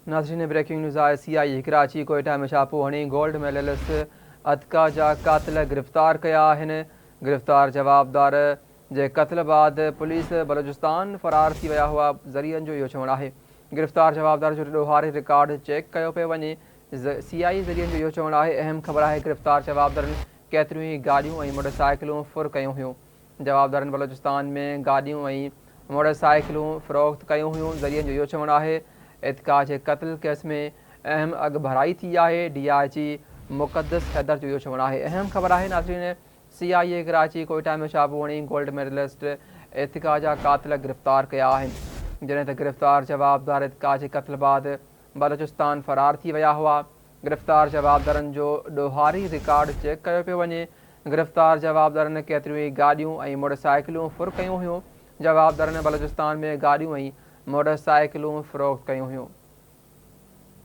नाज़रीन breaking news आहे। CI Karachi Quetta में छापो हणी गोल्ड मेडलिस्ट अतका जा कातिल गिरफ़्तार कया आहिनि। गिरफ़्तार जवाबदार जे क़त्ल बाद पुलिस बलोचिस्तान फ़रार थी विया हुआ। ज़रियनि जो इहो चवणु आहे। गिरफ़्तार जवाबदार जो ॾोहारी रिकॉर्ड चेक कयो पियो वञे। CI ज़रियनि जो इहो चवणु आहे। अहम ख़बर आहे गिरफ़्तार जवाबदारनि केतिरियूं ई गाॾियूं ऐं मोटरसाइकिलूं फुर कयूं हुयूं। जवाबदारनि बलोचिस्तान में गाॾियूं ऐं मोटरसाइकिलूं फ़रोख़्त कयूं हुयूं। ज़रियनि जो इहो चवणु आहे इतका जे क़त्ल केस में अहम अॻु भराई थी आहे। DIG मुक़द्दस हैदर जो इहो चवणु आहे। अहम ख़बर आहे नाज़रीन CIA कराची कोयटा में छापो हणी गोल्ड मेडलिस्ट इतका जा कातिल गिरफ़्तार कया आहिनि। जॾहिं त गिरफ़्तार जवाबदार इतका जे क़त्ल बाद बलोचिस्तान फ़रार थी विया हुआ। गिरफ़्तार जवाबदारनि जो ॾोहारी रिकॉर्ड चेक कयो पियो वञे। गिरफ़्तार जवाबदारनि केतिरियूं ई गाॾियूं ऐं मोटरसाइकिलूं फुर कयूं हुयूं। जवाबदारनि बलोचिस्तान में गाॾियूं ऐं मोटरसाइकिलूं फ़रोख़्त कयूं हुयूं।